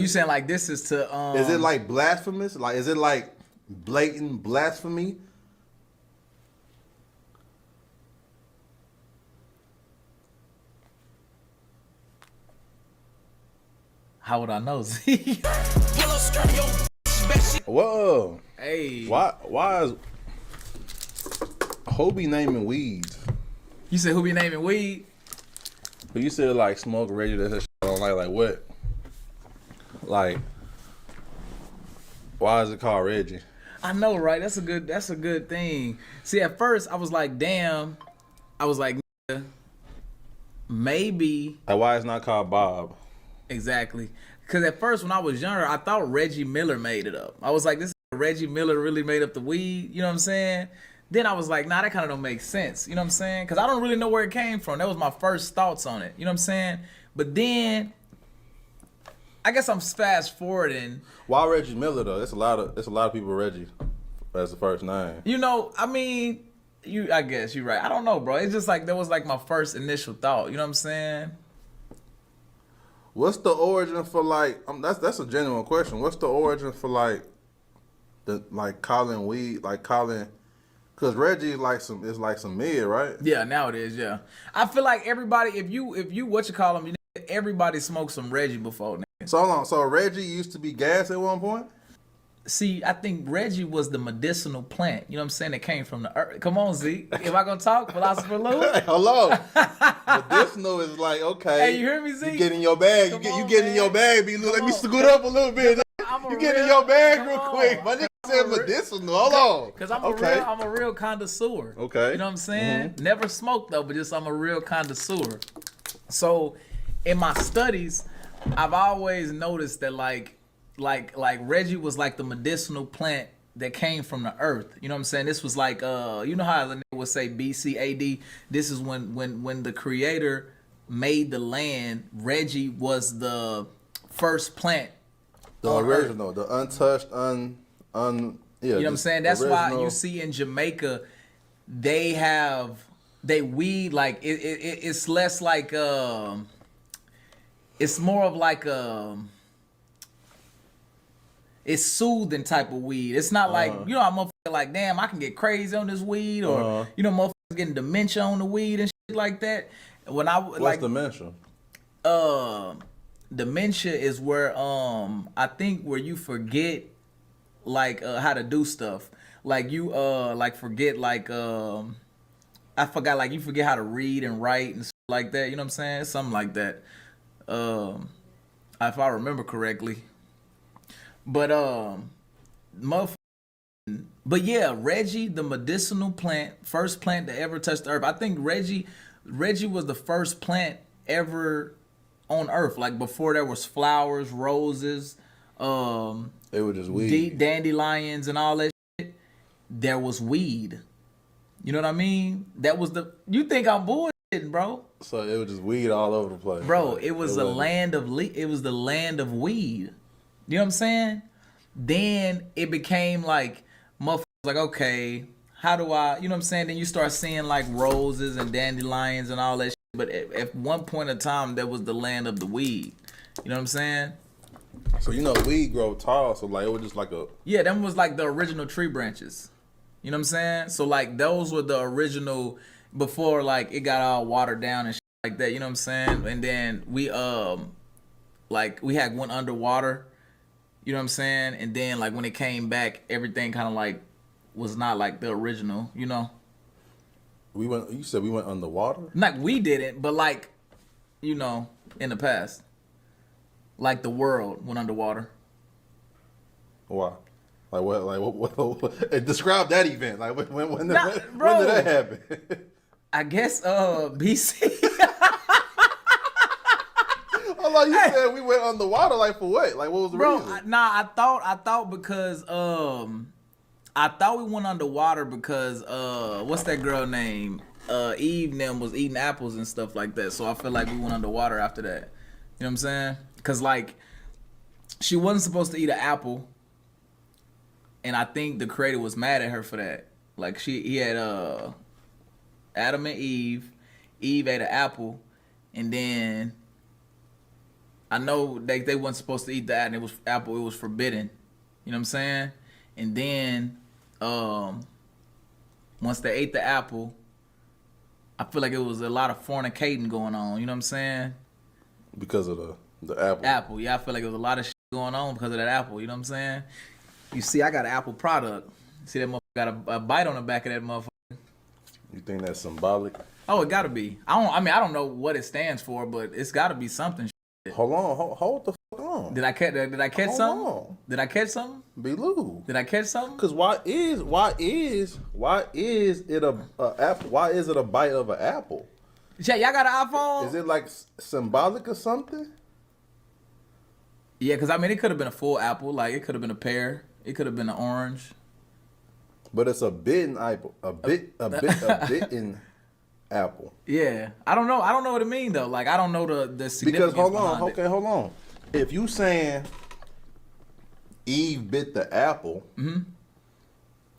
You saying like this is to Is it like blasphemous? Like, is it like blatant blasphemy? how would I know, Z? Whoa. Hey. Why is Hobie naming weeds? You said who be naming weed? But you said like smoke Reggie that shit I don't like what? Like why is it called Reggie? I know, right? That's a good thing. See, at first I was like, damn. I was like, maybe. Like why it's not called Bob? Exactly. Because at first when I was younger, I thought Reggie Miller made it up. I was like, this Reggie Miller really made up the weed. You know what I'm saying? Then I was like, nah, that kind of don't make sense. You know what I'm saying? Because I don't really know where it came from. That was my first thoughts on it. You know what I'm saying? But then, I guess I'm fast forwarding. Why Reggie Miller though? It's a lot of people Reggie as the first name. You know, I mean, I guess you're right. I don't know, bro. It's just like that was like my first initial thought. You know what I'm saying? What's the origin for like? That's a genuine question. What's the origin for like the calling weed calling? Cause Reggie is like some mid, right? Yeah, now it is. Yeah, I feel like everybody, if you what you call them, everybody smoked some Reggie before. Nigga. So hold on. So Reggie used to be gas at one point. See, I think Reggie was the medicinal plant. You know what I'm saying? That came from the earth. Come on, Z. Am I gonna talk, philosopher Lou? Hey, hello. Medicinal is like okay. Hey, you hear me, Z? You get in your bag. You get in your bag, B Lou. Let me scoot up a little bit. You get in your bag real quick. My nigga said medicinal. Hold on. Cause I'm a real connoisseur. Okay. You know what I'm saying? Mm-hmm. Never smoked though, but just I'm a real connoisseur. So in my studies, I've always noticed that like Reggie was like the medicinal plant that came from the earth. You know what I'm saying? This was like you know how the nigga would say BC AD. This is when the creator made the land. Reggie was the first plant. The original, the untouched, yeah. You know what I'm saying? That's why you see in Jamaica, they weed like it's less like it's more of like it's soothing type of weed. It's not like you know, I'm like damn, I can get crazy on this weed, or you know, motherfuckers getting dementia on the weed and shit like that. What's dementia? Dementia is where I think where you forget like how to do stuff. Like you like forget like I forgot like you forget how to read and write and stuff like that. You know what I'm saying? Something like that. If I remember correctly. But but yeah, Reggie, the medicinal plant, first plant to ever touch the earth. I think Reggie was the first plant ever on earth, like before there was flowers, roses, they were just weed, dandelions, and all that shit. There was weed. You know what I mean? That was you think I'm bullshitting, bro? So it was just weed all over the place, bro. It was the land of weed. You know what I'm saying? Then it became like motherfuckers like, okay, how do I? You know what I'm saying? Then you start seeing like roses and dandelions and all that shit. But at one point in time, that was the land of the weed. You know what I'm saying? So you know, weed grow tall. So like it was just like a them was like the original tree branches. You know what I'm saying? So like those were the original before like it got all watered down and shit like that. You know what I'm saying? And then we had went underwater. You know what I'm saying? And then like when it came back, everything kind of like was not like the original. You know. You said we went underwater? Like we didn't, but like, you know, in the past. Like the world went underwater. Why? Like what describe that event. Like when did that happen? I guess BC. Hold on, you said we went underwater like for what? Like what was the reason? I thought because I thought we went underwater because what's that girl name? Eve and them was eating apples and stuff like that. So I feel like we went underwater after that. You know what I'm saying? Cause like she wasn't supposed to eat an apple, and I think the creator was mad at her for that. Like he had Adam and Eve. Eve ate an apple, and then I know they weren't supposed to eat that, and it was apple. It was forbidden. You know what I'm saying? And then, once they ate the apple, I feel like it was a lot of fornicating going on. You know what I'm saying? Because of the apple. Apple, yeah. I feel like there was a lot of shit going on because of that apple. You know what I'm saying? You see, I got an Apple product. See that motherfucker got a bite on the back of that motherfucker. You think that's symbolic? Oh, it gotta be. I don't know what it stands for, but it's gotta be something. Hold on, hold the fuck on. Did I catch something? On. Did I catch something? B Lou. Did I catch something? Cause why is it a apple? Why is it a bite of an apple? Chat, y'all got an iPhone? Is it like symbolic or something? Yeah, because I mean, it could have been a full apple. Like, it could have been a pear. It could have been an orange. But it's a bitten apple. A bitten apple. Yeah. I don't know. I don't know what it means, though. Like, I don't know the significance Because, hold on. behind Okay, hold on. If you saying Eve bit the apple,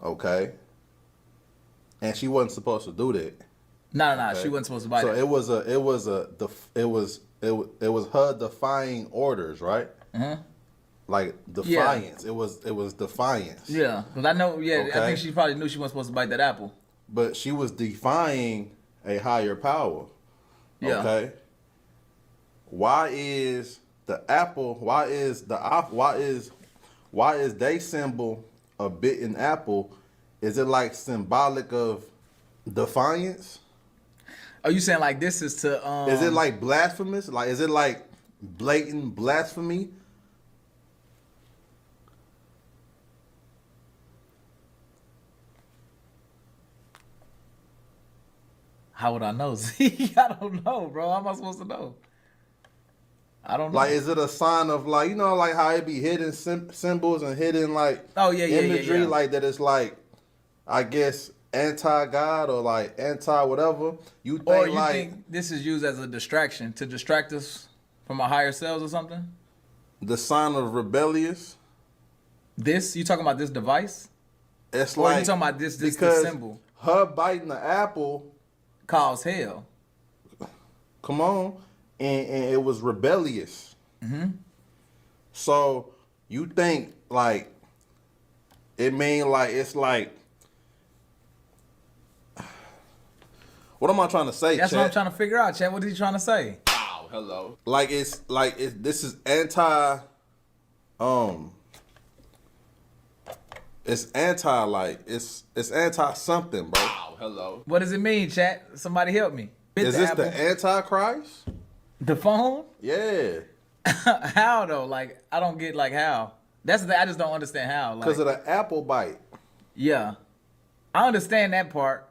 okay, and she wasn't supposed to do that. No. Okay. She wasn't supposed to bite so it. it was her defying orders, right? Like defiance. Yeah. It was defiance. Yeah. Because I know, I Okay. think she probably knew she wasn't supposed to bite that apple. But she was defying a higher power. Yeah. Okay. Why is the apple? Why is they symbol a bitten apple? Is it like symbolic of defiance? Are you saying like this is to Is it like blasphemous? Like is it like blatant blasphemy? How would I know? See, I don't know, bro. How am I supposed to know? I don't know. Like, is it a sign of like, you know, like how it be hidden symbols and hidden like imagery, like that it's like, I guess, anti-God or like anti-whatever. You think or you like think this is used as a distraction to distract us from our higher selves or something? the sign of rebellious? This? You talking about this device? It's Or like you talking about this because symbol? her biting the apple, Cause hell. come on, and it was rebellious. So you think like it mean like it's like what am I trying to say? That's Chat? what I'm trying to figure out, Chad. What is he trying to say? Wow, hello. Like it's this is anti it's anti like it's anti something, bro. Wow, hello. What does it mean, chat? Somebody help me. Bit Is the this apple. the antichrist? The phone? Yeah. How though? Like I don't get like how. That's the I just don't understand how. Like, Because of the apple bite. yeah, I understand that part,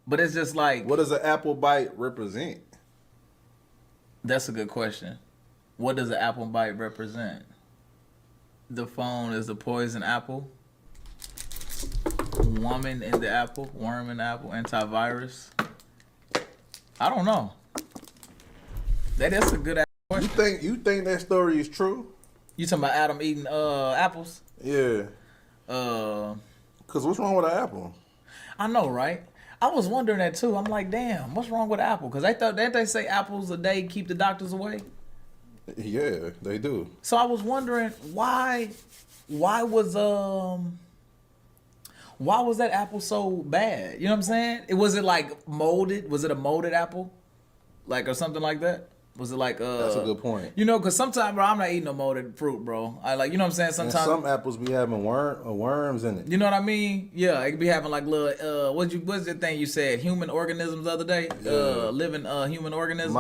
but it's just like What does an apple bite represent? that's a good question. What does an apple bite represent? The phone is the poison apple. Woman in the apple, worm in the apple, antivirus. I don't know. That's a good question. You think that story is true? You talking about Adam eating apples? Yeah. Uh, Cause what's wrong with an apple? I know, right? I was wondering that too. I'm like, damn, what's wrong with apple? Because didn't they say apples a day keep the doctors away? Yeah, they do. So I was wondering why was that apple so bad? You know what I'm saying? Was it like molded? Was it a molded apple? Like or something like that? Was it like That's a good point. You know, cause sometimes, bro, I'm not eating no molded fruit, bro. I like, you know what I'm saying? And Sometimes some apples be having worms in it. you know what I mean? Yeah, it could be having like little what's the thing you said? Human organisms the other day? Yeah. Living human organisms.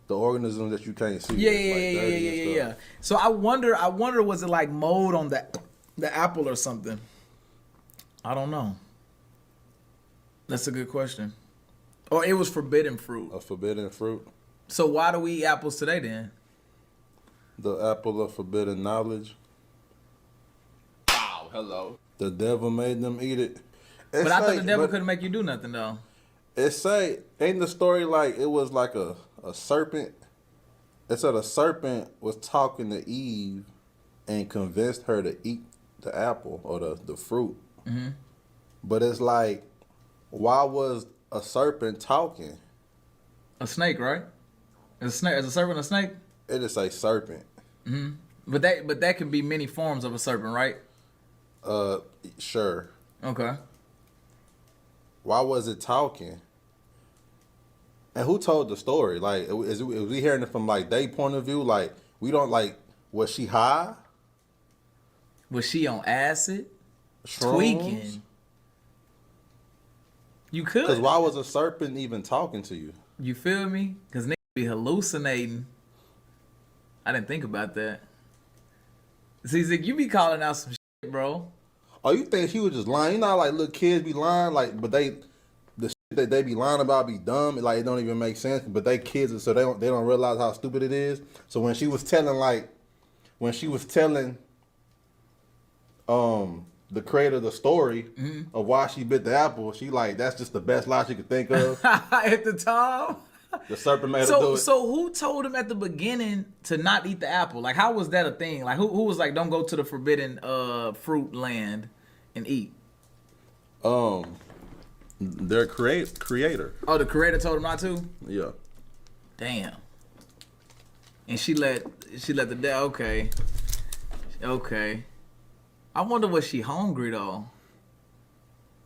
The organisms that you can't see. Yeah. So I wonder was it like mold on the apple or something? I don't know. That's a good question. Or it was forbidden fruit. A forbidden fruit. So why do we eat apples today then? The apple of forbidden knowledge. Wow, hello. The devil made them eat it. But I thought the devil couldn't make you do nothing though. Ain't the story like it was like a serpent? It said a serpent was talking to Eve and convinced her to eat the apple or the fruit. Mm-hmm. But it's like, why was a serpent talking? A snake, right? Is a serpent a snake? It just say serpent. But that can be many forms of a serpent, right? Sure. Okay. Why was it talking? And who told the story? Like, is we hearing it from like their point of view? Like, we don't like. Was she high? Was she on acid? Shrooms? Tweaking. You could. Because why was a serpent even talking to you? You feel me? Because niggas be hallucinating. I didn't think about that. See, Zig, you be calling out some shit, bro. Oh, you think she was just lying? You know, how, like little kids be lying, like, but the shit that they be lying about be dumb. Like, it don't even make sense. But they kids, so they don't realize how stupid it is. So when she was telling the creator of the story of why she bit the apple, she like, that's just the best lie she could think of. At the time. The serpent made her do it. So who told him at the beginning to not eat the apple? Like, how was that a thing? Like, who was like, don't go to the forbidden fruit land and eat? Their creator. Oh, the creator told him not to? Yeah. Damn. And she let the dad. Okay. I wonder, was she hungry though?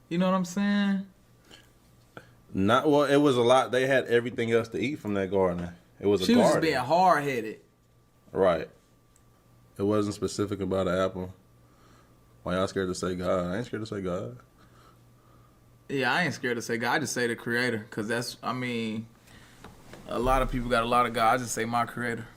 You know what I'm saying? Not well. It was a lot. They had everything else to eat from that garden. It was a She garden. was just being hard headed. Right. It wasn't specific about an apple. Why y'all scared to say God? I ain't scared to say God. Yeah, I ain't scared to say God. I just say the creator, cause that's. I mean, a lot of people got a lot of God. I just say my creator.